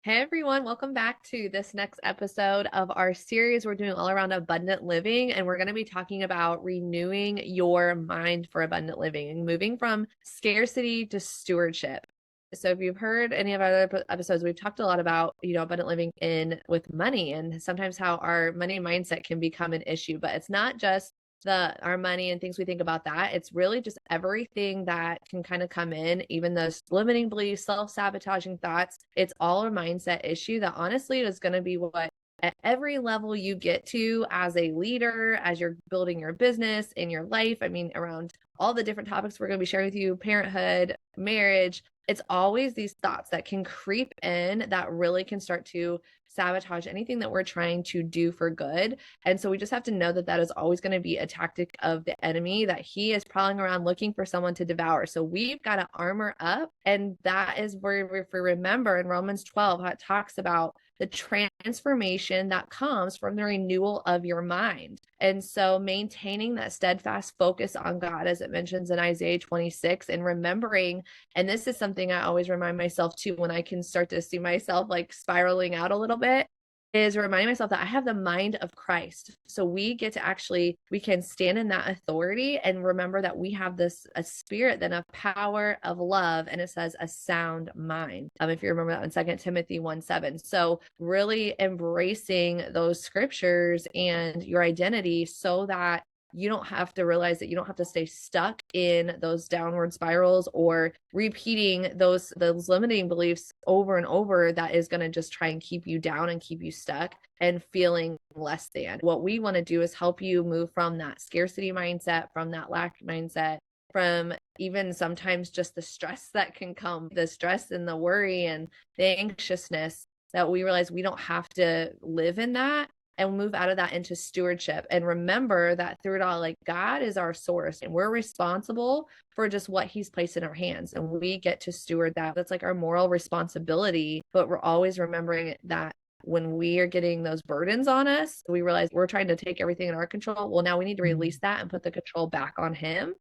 Hey everyone, welcome back to this next episode of our series we're doing all around abundant living. And we're going to be talking about renewing your mind for abundant living and moving from scarcity to stewardship. So if you've heard any of our other episodes, we've talked a lot about, abundant living in with money and sometimes how our money mindset can become an issue, but it's not just our money and things we think about that. It's really just everything that can kind of come in, even those limiting beliefs, self-sabotaging thoughts. It's all a mindset issue that honestly is going to be what at every level you get to as a leader, as you're building your business in your life. I mean, around all the different topics we're going to be sharing with you, parenthood, marriage, it's always these thoughts that can creep in that really can start to sabotage anything that we're trying to do for good. And so we just have to know that that is always going to be a tactic of the enemy, that he is prowling around looking for someone to devour. So we've got to armor up. And that is where, if we remember in Romans 12, how it talks about the transformation that comes from the renewal of your mind. And so maintaining that steadfast focus on God, as it mentions in Isaiah 26, and remembering, and this is something I always remind myself too, when I can start to see myself like spiraling out a little bit, is reminding myself that I have the mind of Christ. So we get to we can stand in that authority and remember that we have a spirit, then of power, of love, and it says a sound mind. If you remember that in 2 Timothy 1:7. So really embracing those scriptures and your identity so that you don't have to realize that you don't have to stay stuck in those downward spirals or repeating those limiting beliefs over and over. That is going to just try and keep you down and keep you stuck and feeling less than. What we want to do is help you move from that scarcity mindset, from that lack mindset, from even sometimes just the stress that can come, the stress and the worry and the anxiousness, that we realize we don't have to live in that, and move out of that into stewardship. And remember that through it all, like, God is our source and we're responsible for just what he's placed in our hands, and we get to steward that. That's like our moral responsibility. But we're always remembering that when we are getting those burdens on us, we realize we're trying to take everything in our control. Well, now we need to release that and put the control back on him,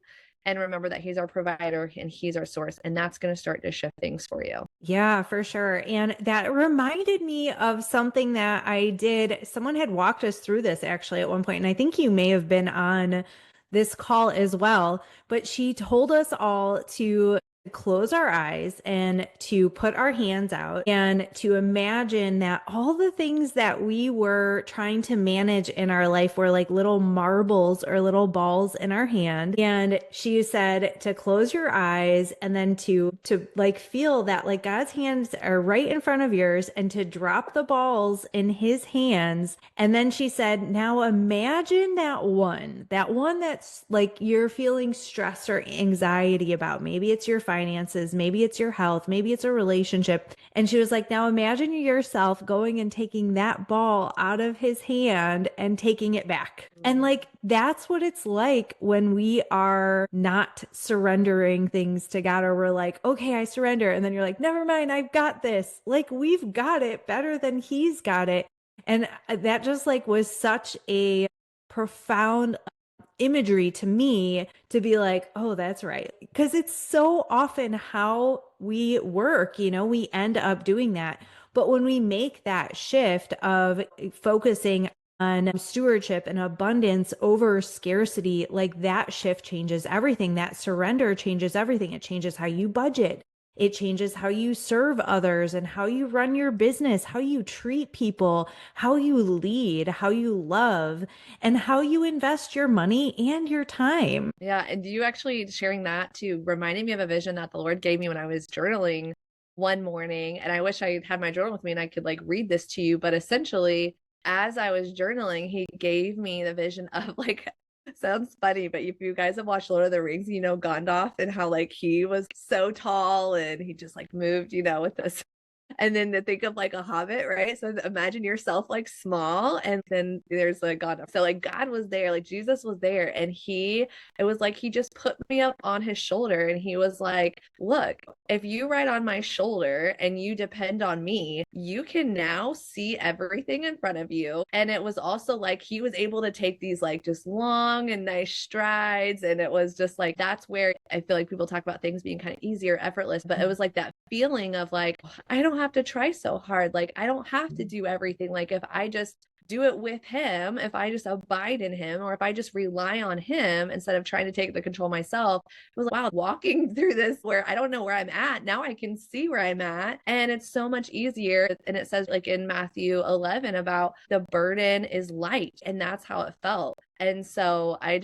and remember that he's our provider and he's our source. And that's going to start to shift things for you. Yeah, for sure. And that reminded me of something that I did. Someone had walked us through this actually at one point, and I think you may have been on this call as well. But she told us all to close our eyes and to put our hands out and to imagine that all the things that we were trying to manage in our life were like little marbles or little balls in our hand. And she said to close your eyes and then to like feel that like God's hands are right in front of yours, and to drop the balls in his hands. And then she said, now imagine that one that's like you're feeling stress or anxiety about. Maybe it's your finances, maybe it's your health, maybe it's a relationship. And she was like, now imagine yourself going and taking that ball out of his hand and taking it back. And like, that's what it's like when we are not surrendering things to God, or we're like, okay, I surrender. And then you're like, never mind, I've got this. Like, we've got it better than he's got it. And that just like was such a profound imagery to me, to be like, oh, that's right. Because it's so often how we work, we end up doing that. But when we make that shift of focusing on stewardship and abundance over scarcity, like that shift changes everything. That surrender changes everything. It changes how you budget. It changes how you serve others and how you run your business, how you treat people, how you lead, how you love, and how you invest your money and your time. Yeah. And you actually sharing that too reminded me of a vision that the Lord gave me when I was journaling one morning. And I wish I had my journal with me and I could like read this to you. But essentially, as I was journaling, he gave me the vision of like, sounds funny, but if you guys have watched Lord of the Rings, Gandalf and how like he was so tall and he just like moved, with this. And then to think of like a hobbit, right? So imagine yourself like small, and then there's like God. So like God was there, like Jesus was there, and it was like he just put me up on his shoulder, and he was like, look, if you ride on my shoulder and you depend on me, you can now see everything in front of you. And it was also like he was able to take these like just long and nice strides. And it was just like, that's where I feel like people talk about things being kind of easier, effortless, but it was like that feeling of like, I don't have to try so hard. Like, I don't have to do everything. Like, if I just do it with him, if I just abide in him, or if I just rely on him instead of trying to take the control myself, it was like, wow, walking through this where I don't know where I'm at. Now I can see where I'm at. And it's so much easier. And it says like in Matthew 11 about the burden is light. And that's how it felt. And so I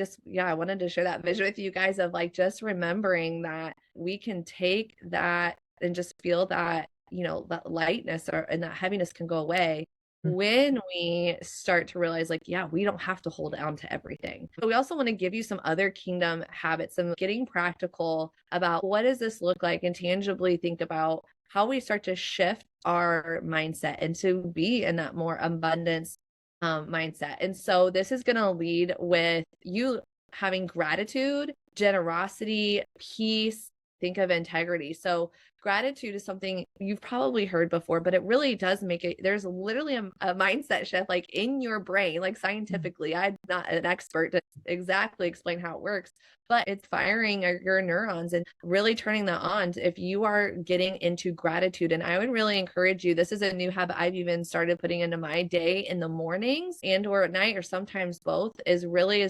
wanted to share that vision with you guys of like just remembering that we can take that and just feel that, that lightness and that heaviness can go away when we start to realize like, yeah, we don't have to hold on to everything. But we also want to give you some other kingdom habits and getting practical about what does this look like, and tangibly think about how we start to shift our mindset and to be in that more abundance mindset. And so this is going to lead with you having gratitude, generosity, peace. Think of integrity. So gratitude is something you've probably heard before, but it really does make it, there's literally a mindset shift like in your brain, like scientifically. I'm not an expert to exactly explain how it works, but it's firing your neurons and really turning that on if you are getting into gratitude. And I would really encourage you, this is a new habit I've even started putting into my day in the mornings and or at night, or sometimes both, is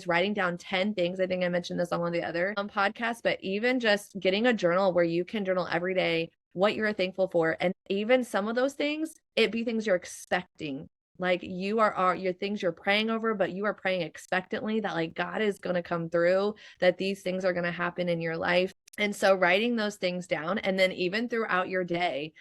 writing down 10 things. I think I mentioned this on one of the other podcasts, but even just getting a journal where you can journal every day what you're thankful for. And even some of those things, it be things you're expecting. Like your things you're praying over, but you are praying expectantly that like God is going to come through, that these things are going to happen in your life. And so writing those things down, and then even throughout your day,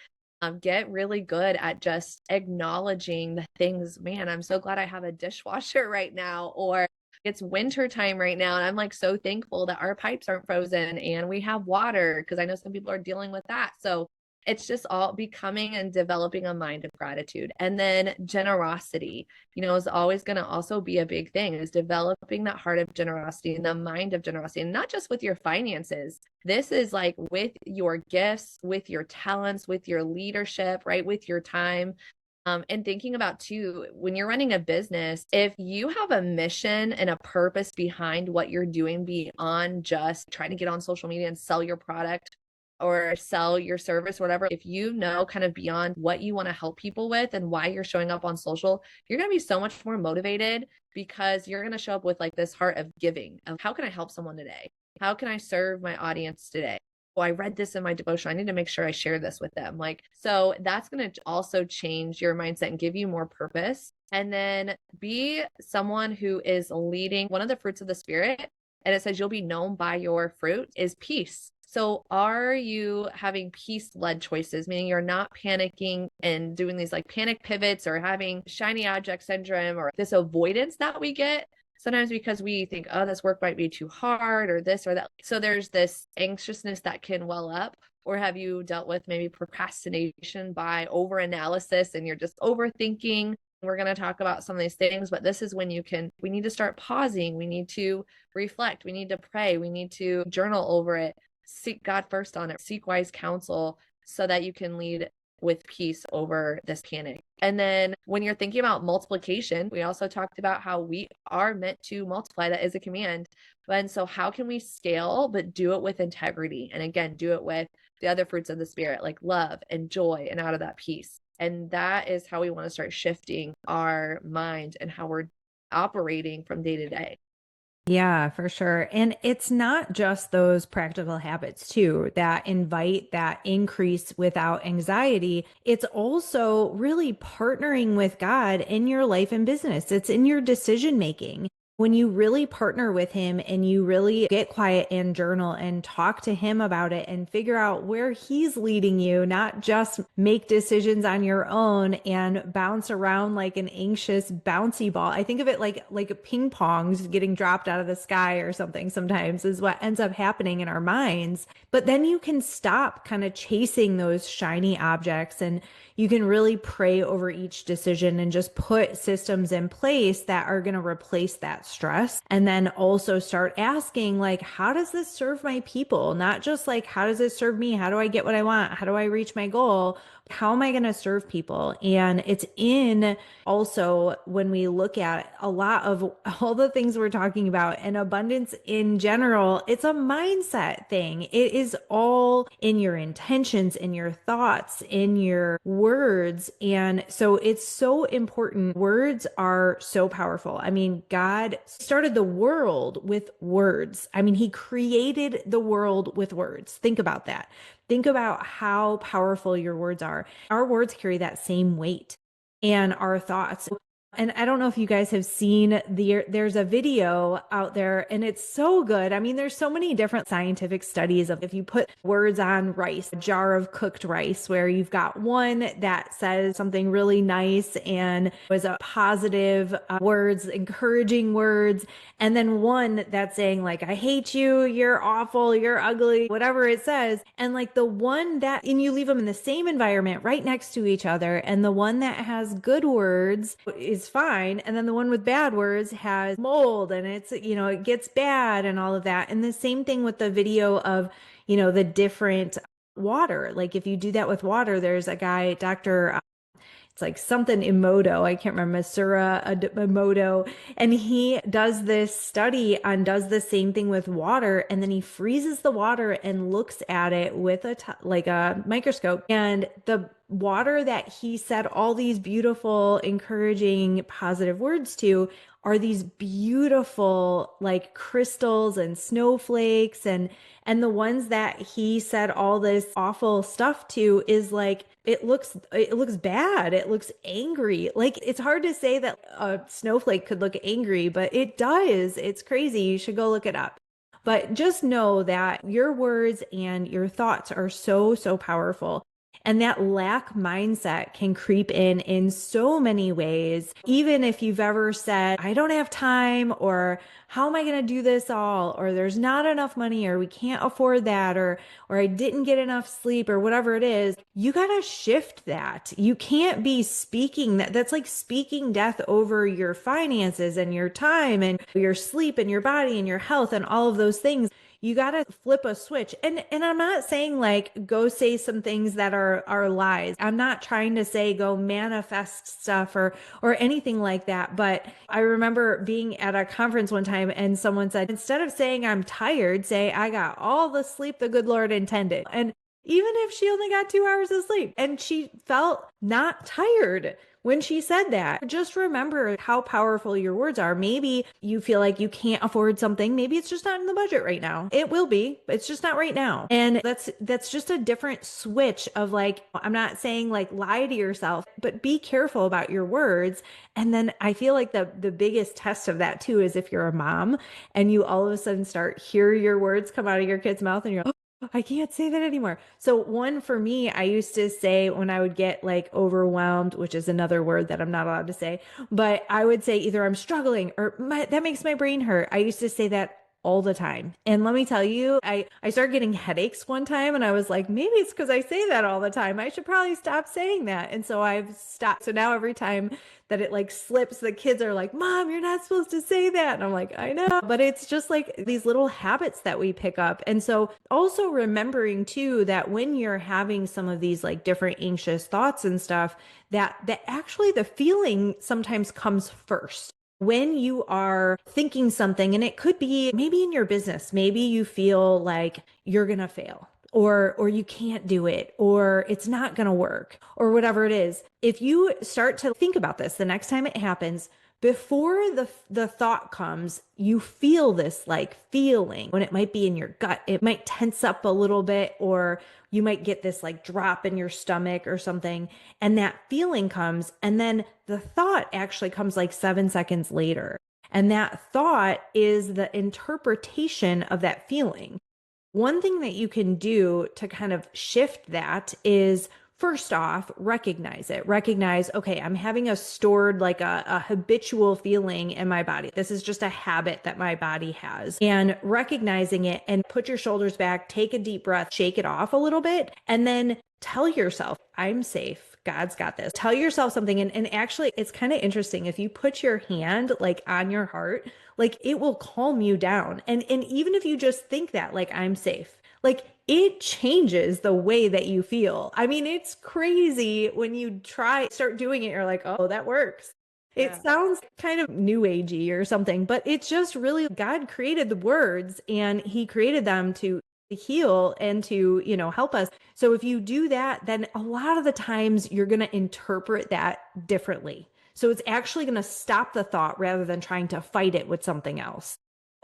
get really good at just acknowledging the things. Man, I'm so glad I have a dishwasher right now, or it's winter time right now. And I'm like so thankful that our pipes aren't frozen and we have water, because I know some people are dealing with that. So it's just all becoming and developing a mind of gratitude. And then generosity, is always going to also be a big thing, is developing that heart of generosity and the mind of generosity, and not just with your finances. This is like with your gifts, with your talents, with your leadership, right? With your time. And thinking about too, when you're running a business, if you have a mission and a purpose behind what you're doing beyond just trying to get on social media and sell your product or sell your service, whatever, if you know kind of beyond what you want to help people with and why you're showing up on social, you're going to be so much more motivated, because you're going to show up with like this heart of giving, of how can I help someone today? How can I serve my audience today? Oh, I read this in my devotion. I need to make sure I share this with them. Like, so that's going to also change your mindset and give you more purpose. And then be someone who is leading. One of the fruits of the Spirit, and it says you'll be known by your fruit, is peace. So are you having peace-led choices, meaning you're not panicking and doing these like panic pivots or having shiny object syndrome or this avoidance that we get sometimes because we think, oh, this work might be too hard or this or that. So there's this anxiousness that can well up. Or have you dealt with maybe procrastination by overanalysis and you're just overthinking? We're going to talk about some of these things, but this is when we need to start pausing. We need to reflect. We need to pray. We need to journal over it. Seek God first on it. Seek wise counsel so that you can lead with peace over this panic. And then when you're thinking about multiplication, we also talked about how we are meant to multiply. That is a command. And so how can we scale, but do it with integrity? And again, do it with the other fruits of the Spirit, like love and joy, and out of that peace. And that is how we want to start shifting our mind and how we're operating from day to day. Yeah, for sure. And it's not just those practical habits too that invite that increase without anxiety. It's also really partnering with God in your life and business. It's in your decision making. When you really partner with him and you really get quiet and journal and talk to him about it and figure out where he's leading you, not just make decisions on your own and bounce around like an anxious bouncy ball. I think of it like ping pongs getting dropped out of the sky or something sometimes is what ends up happening in our minds. But then you can stop kind of chasing those shiny objects, and you can really pray over each decision and just put systems in place that are going to replace that stress. And then also start asking, like, how does this serve my people? Not just like, how does this serve me? How do I get what I want? How do I reach my goal? how am I going to serve people? And it's in also when we look at a lot of all the things we're talking about and abundance in general, it's a mindset thing. It is all in your intentions, in your thoughts, in your words. And so it's so important. Words are so powerful. I mean, God started the world with words. I mean, he created the world with words. Think about that. Think about how powerful your words are. Our words carry that same weight and our thoughts. And I don't know if you guys have seen there's a video out there and it's so good. I mean, there's so many different scientific studies of if you put words on rice, a jar of cooked rice, where you've got one that says something really nice and was a positive words, encouraging words, and then one that's saying like, I hate you, you're awful, you're ugly, whatever it says. And like the one that, and you leave them in the same environment right next to each other. And the one that has good words is fine. And then the one with bad words has mold and it's, it gets bad and all of that. And the same thing with the video of, the different water. Like if you do that with water, there's a guy, Dr. It's like something Emoto. I can't remember, Masura Emoto. And he does this study on does the same thing with water. And then he freezes the water and looks at it with like a microscope. And the water that he said all these beautiful, encouraging, positive words to are these beautiful like crystals and snowflakes, and the ones that he said all this awful stuff to is like it looks bad, it looks angry. Like it's hard to say that a snowflake could look angry, but it does. It's crazy. You should go look it up. But just know that your words and your thoughts are so, so powerful. And that lack mindset can creep in so many ways. Even if you've ever said, I don't have time, or how am I going to do this all? Or there's not enough money, or we can't afford that, or I didn't get enough sleep, or whatever it is, you got to shift that. You can't be speaking that. That's like speaking death over your finances and your time and your sleep and your body and your health and all of those things. You got to flip a switch. And I'm not saying like go say some things that are lies. I'm not trying to say go manifest stuff or anything like that. But I remember being at a conference one time and someone said, instead of saying I'm tired, say I got all the sleep the good Lord intended. And even if she only got 2 hours of sleep and she felt not tired when she said that, just remember how powerful your words are. Maybe you feel like you can't afford something. Maybe it's just not in the budget right now. It will be, but it's just not right now. And that's just a different switch of like, I'm not saying like lie to yourself, but be careful about your words. And then I feel like the biggest test of that too is if you're a mom and you all of a sudden hear your words come out of your kid's mouth and you're like, I can't say that anymore. So one for me, I used to say when I would get like overwhelmed, which is another word that I'm not allowed to say, but I would say either I'm struggling or that makes my brain hurt. I used to say that all the time. And let me tell you, I started getting headaches one time and I was like, maybe it's because I say that all the time. I should probably stop saying that. And so I've stopped. So now every time that it like slips, the kids are like, Mom, you're not supposed to say that. And I'm like, I know, but it's just like these little habits that we pick up. And so also remembering too, that when you're having some of these like different anxious thoughts and stuff, that actually the feeling sometimes comes first. When you are thinking something, and it could be maybe in your business, maybe you feel like you're going to fail or you can't do it or it's not going to work or whatever it is. If you start to think about this the next time it happens, before the thought comes, you feel this like feeling when it might be in your gut. It might tense up a little bit, or you might get this like drop in your stomach or something. And that feeling comes, and then the thought actually comes like 7 seconds later. And that thought is the interpretation of that feeling. One thing that you can do to kind of shift that is, first off, recognize it. Recognize, okay, I'm having a stored, like a habitual feeling in my body. This is just a habit that my body has. And recognizing it, and put your shoulders back, take a deep breath, shake it off a little bit, and then tell yourself, I'm safe. God's got this. Tell yourself something. And actually, it's kind of interesting. If you put your hand like on your heart, like it will calm you down. And even if you just think that, like, I'm safe, like it changes the way that you feel. I mean, it's crazy when you start doing it, you're like, oh, that works. It Yeah. sounds kind of new agey or something, but it's just really God created the words and he created them to heal and to, help us. So if you do that, then a lot of the times you're going to interpret that differently. So it's actually going to stop the thought rather than trying to fight it with something else.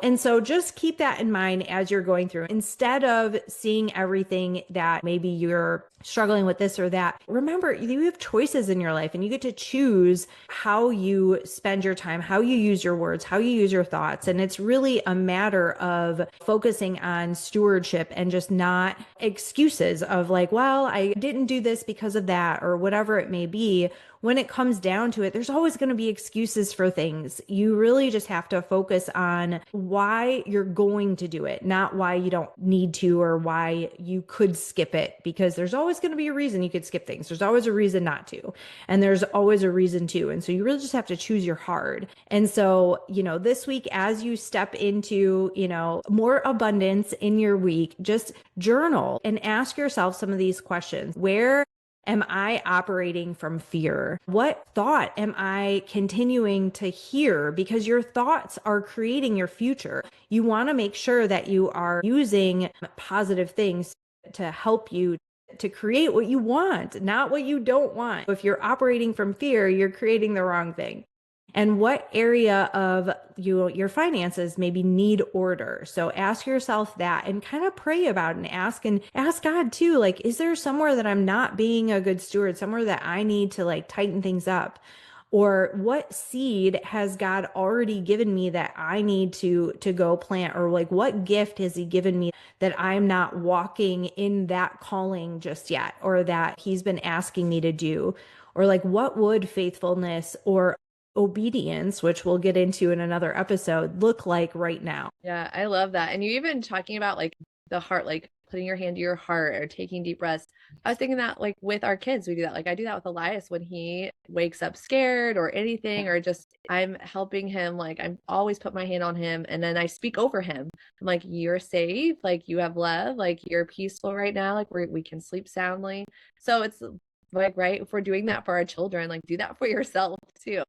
And so just keep that in mind as you're going through. Instead of seeing everything that maybe you're struggling with this or that, remember you have choices in your life and you get to choose how you spend your time, how you use your words, how you use your thoughts. And it's really a matter of focusing on stewardship and just not excuses of like, well, I didn't do this because of that or whatever it may be. When it comes down to it, there's always going to be excuses for things. You really just have to focus on why you're going to do it, not why you don't need to or why you could skip it, because there's always going to be a reason you could skip things. There's always a reason not to, and there's always a reason to. And so you really just have to choose your hard. And so, this week, as you step into, more abundance in your week, just journal and ask yourself some of these questions. Where am I operating from fear? What thought am I continuing to hear? Because your thoughts are creating your future. You want to make sure that you are using positive things to help you to create what you want, not what you don't want. If you're operating from fear, you're creating the wrong thing. And what area of your finances maybe need order. So ask yourself that and kind of pray about it and ask God too, like, is there somewhere that I'm not being a good steward, somewhere that I need to like tighten things up? Or what seed has God already given me that I need to go plant? Or like what gift has he given me that I'm not walking in that calling just yet, or that he's been asking me to do? Or like what would faithfulness or obedience, which we'll get into in another episode, look like right now? Yeah, I love that. And you even talking about like the heart, like putting your hand to your heart or taking deep breaths. I was thinking that like with our kids, we do that. Like I do that with Elias when he wakes up scared or anything, or just I'm helping him. Like I'm always put my hand on him and then I speak over him. I'm like, you're safe. Like you have love. Like you're peaceful right now. Like we can sleep soundly. So it's like, right. If we're doing that for our children, like do that for yourself too.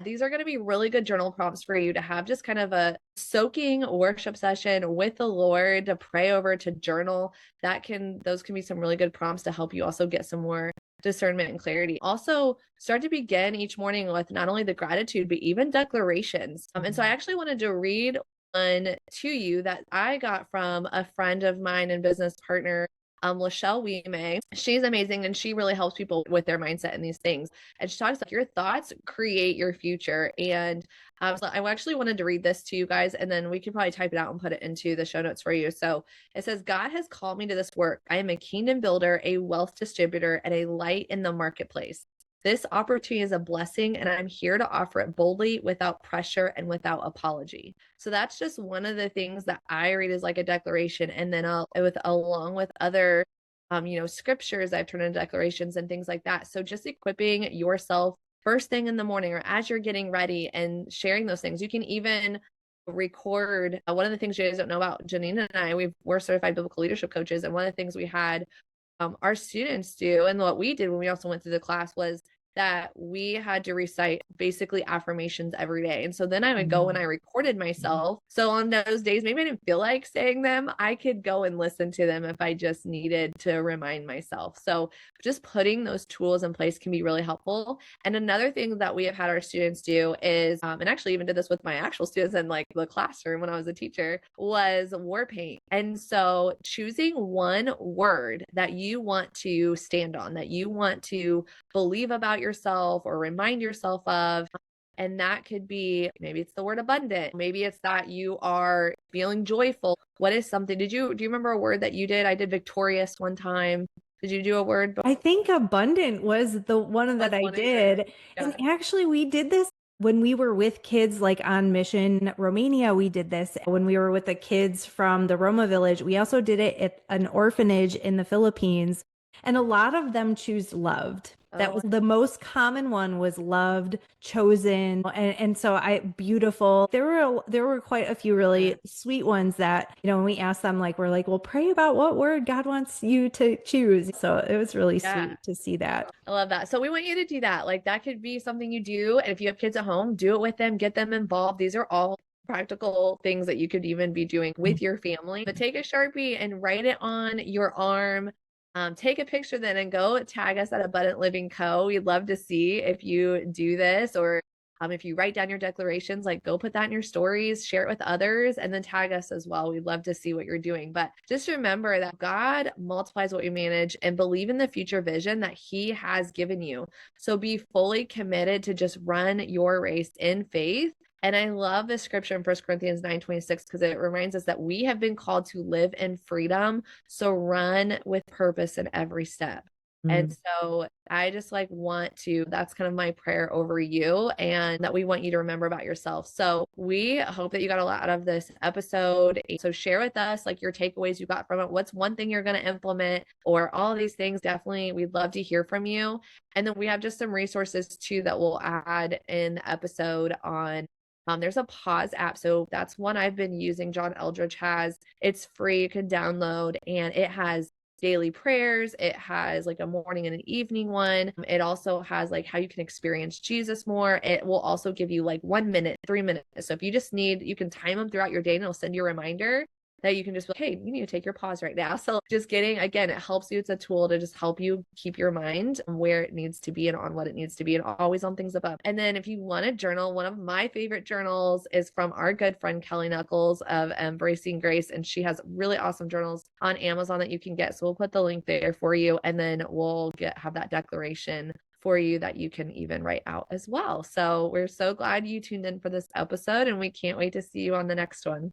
These are going to be really good journal prompts for you to have just kind of a soaking worship session with the Lord to pray over, to journal. Those can be some really good prompts to help you also get some more discernment and clarity. Also, start to begin each morning with not only the gratitude, but even declarations. And so I actually wanted to read one to you that I got from a friend of mine and business partner, Lachelle Weeme. She's amazing and she really helps people with their mindset and these things. And she talks like your thoughts create your future. And so I actually wanted to read this to you guys, and then we can probably type it out and put it into the show notes for you. So it says, God has called me to this work. I am a kingdom builder, a wealth distributor, and a light in the marketplace. This opportunity is a blessing, and I'm here to offer it boldly, without pressure and without apology. So that's just one of the things that I read as like a declaration, and then along with other, scriptures I've turned into declarations and things like that. So just equipping yourself first thing in the morning or as you're getting ready and sharing those things. You can even record. One of the things you guys don't know about Janeen and I, we're certified biblical leadership coaches, and one of the things we had our students do, and what we did when we also went through the class, was that we had to recite basically affirmations every day. And so then I would go and I recorded myself. So on those days, maybe I didn't feel like saying them, I could go and listen to them if I just needed to remind myself. So just putting those tools in place can be really helpful. And another thing that we have had our students do is, and actually even did this with my actual students in like the classroom when I was a teacher, was war paint. And so choosing one word that you want to stand on, that you want to believe about yourself or remind yourself of. And that could be, maybe it's the word abundant. Maybe it's that you are feeling joyful. What is something? Do you remember a word that you did? I did victorious one time. Did you do a word? I think abundant was the one that I did. Yeah. And actually, we did this when we were with kids like on Mission Romania. We did this when we were with the kids from the Roma village. We also did it at an orphanage in the Philippines. And a lot of them choose loved. That Oh, was the most common one, was loved, chosen, and so I beautiful. There were quite a few yeah. really sweet ones that, when we asked them, like, we're like, well, pray about what word God wants you to choose. So it was really Yeah. sweet to see that. I love that. So we want you to do that. Like that could be something you do. And if you have kids at home, do it with them, get them involved. These are all practical things that you could even be doing with your family. But take a Sharpie and write it on your arm. Take a picture then and go tag us at Abundant Living Co. We'd love to see if you do this, or if you write down your declarations, like go put that in your stories, share it with others, and then tag us as well. We'd love to see what you're doing. But just remember that God multiplies what we manage, and believe in the future vision that He has given you. So be fully committed to just run your race in faith. And I love this scripture in 1 Corinthians 9:26 because it reminds us that we have been called to live in freedom. So run with purpose in every step. And so I just like want to, that's kind of my prayer over you, and that we want you to remember about yourself. So we hope that you got a lot out of this episode. So share with us like your takeaways you got from it. What's one thing you're going to implement, or all of these things? Definitely, we'd love to hear from you. And then we have just some resources too that we'll add in the episode on. There's a pause app. So that's one I've been using. John Eldridge has. It's free. You can download, and it has daily prayers. It has like a morning and an evening one. It also has like how you can experience Jesus more. It will also give you like 1 minute, 3 minutes. So if you just need, you can time them throughout your day and it'll send you a reminder that you can just be like, hey, you need to take your pause right now. So just getting, again, it helps you. It's a tool to just help you keep your mind where it needs to be and on what it needs to be, and always on things above. And then if you want to journal, one of my favorite journals is from our good friend Kelly Knuckles of Embracing Grace, and she has really awesome journals on Amazon that you can get. So we'll put the link there for you, and then we'll have that declaration for you that you can even write out as well. So we're so glad you tuned in for this episode, and we can't wait to see you on the next one.